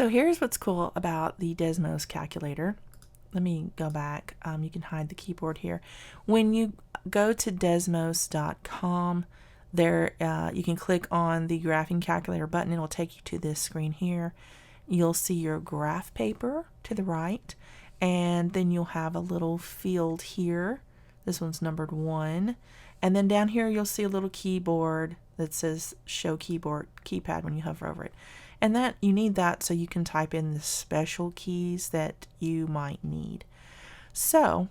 So here's what's cool about the Desmos calculator. Let me go back. You can hide the keyboard here. When you go to desmos.com, there you can click on the graphing calculator button. It will take you to this screen here. You'll see your graph paper to the right, and then you'll have a little field here. This one's numbered 1. And then down here you'll see a little keyboard that says show keypad when you hover over it. And that you need that so you can type in the special keys that you might need. So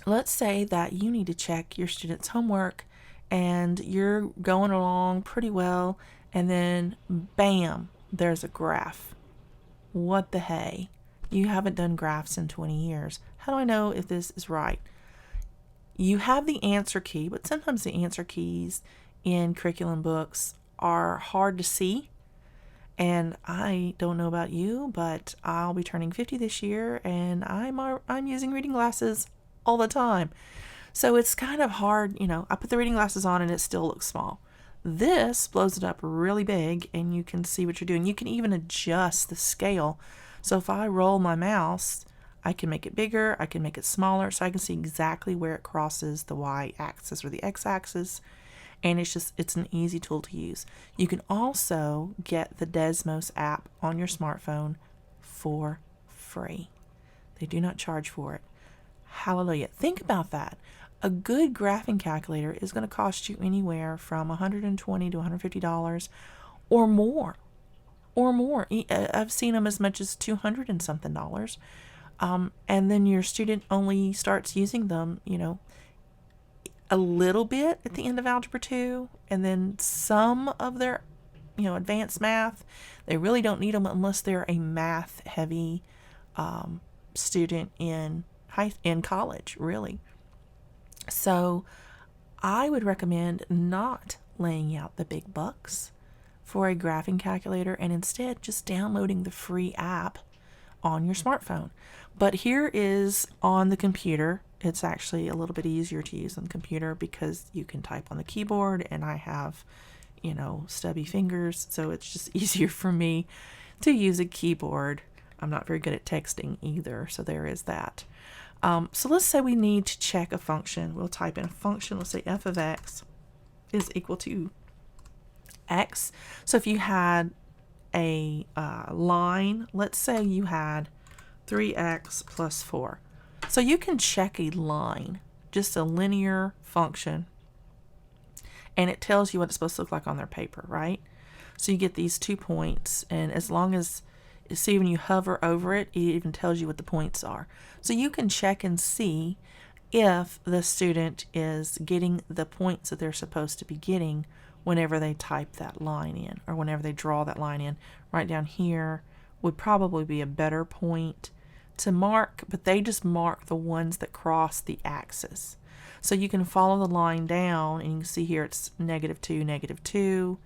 let's say that you need to check your student's homework and you're going along pretty well, and then bam, there's a graph. What the hey? You haven't done graphs in 20 years. How do I know if this is right? You have the answer key, but sometimes the answer keys in curriculum books are hard to see. And I don't know about you, but I'll be turning 50 this year, and I'm using reading glasses all the time. So it's kind of hard, I put the reading glasses on and it still looks small. This blows it up really big and you can see what you're doing. You can even adjust the scale. So if I roll my mouse, I can make it bigger, I can make it smaller, so I can see exactly where it crosses the y-axis or the x-axis. And it's an easy tool to use. You can also get the Desmos app on your smartphone for free. They do not charge for it. Hallelujah. Think about that. A good graphing calculator is going to cost you anywhere from $120 to $150 or more. I've seen them as much as $200 and something dollars. And then your student only starts using them, a little bit at the end of Algebra 2, and then some of their, advanced math. They really don't need them unless they're a math-heavy student in college, really. So I would recommend not laying out the big bucks for a graphing calculator and instead just downloading the free app on your smartphone. But here is on the computer. It's actually a little bit easier to use on the computer because you can type on the keyboard, and I have, stubby fingers, so it's just easier for me to use a keyboard. I'm not very good at texting either, so there is that. So let's say we need to check a function. We'll type in a function. Let's say f of x is equal to x. So if you had a line, let's say you had 3x plus 4. So you can check a line, just a linear function, and it tells you what it's supposed to look like on their paper, right? So you get these 2 points, and as long as, see, when you hover over it, it even tells you what the points are. So you can check and see if the student is getting the points that they're supposed to be getting whenever they type that line in, or whenever they draw that line in. Right down here would probably be a better point to mark, but they just mark the ones that cross the axis. So you can follow the line down, and you can see here it's -2, -2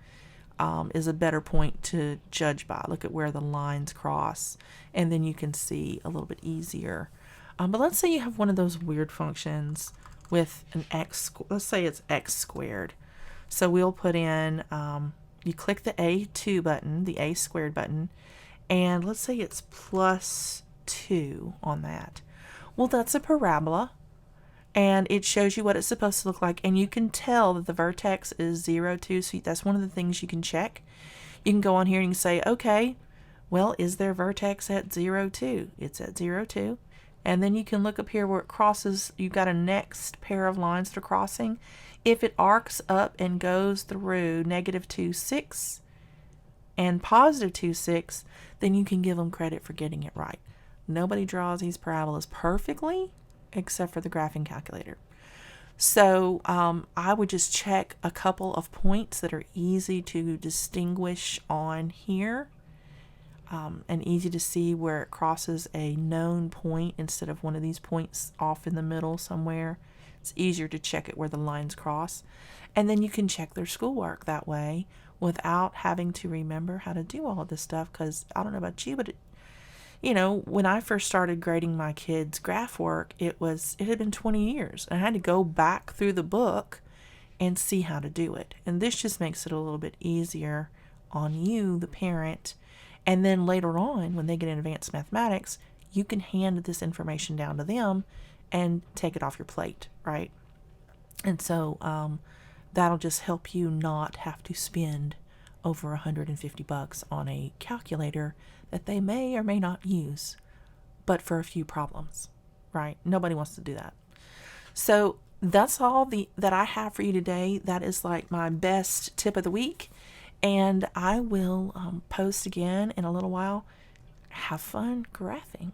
is a better point to judge by. Look at where the lines cross, and then you can see a little bit easier. But let's say you have one of those weird functions with an x, let's say it's x squared. So we'll put in, you click the A2 button, the A squared button, and let's say it's +2 on that. Well, that's a parabola, and it shows you what it's supposed to look like, and you can tell that the vertex is 0, 2, so that's one of the things you can check. You can go on here and you can say, okay, well, is their vertex at 0, 2? It's at 0, 2. And then you can look up here where it crosses. You've got a next pair of lines that are crossing. If it arcs up and goes through -2, 6 and +2, 6, then you can give them credit for getting it right. Nobody draws these parabolas perfectly except for the graphing calculator. So I would just check a couple of points that are easy to distinguish on here, and easy to see where it crosses a known point instead of one of these points off in the middle somewhere. It's easier to check it where the lines cross. And then you can check their schoolwork that way without having to remember how to do all of this stuff, because I don't know about you, but when I first started grading my kids' graph work, it had been 20 years. I had to go back through the book and see how to do it. And this just makes it a little bit easier on you, the parent, And then later on, when they get in advanced mathematics, you can hand this information down to them and take it off your plate, right? And so that'll just help you not have to spend over $150 on a calculator that they may or may not use, but for a few problems, right? Nobody wants to do that. So that's all that I have for you today. That is like my best tip of the week. And I will post again in a little while. Have fun graphing.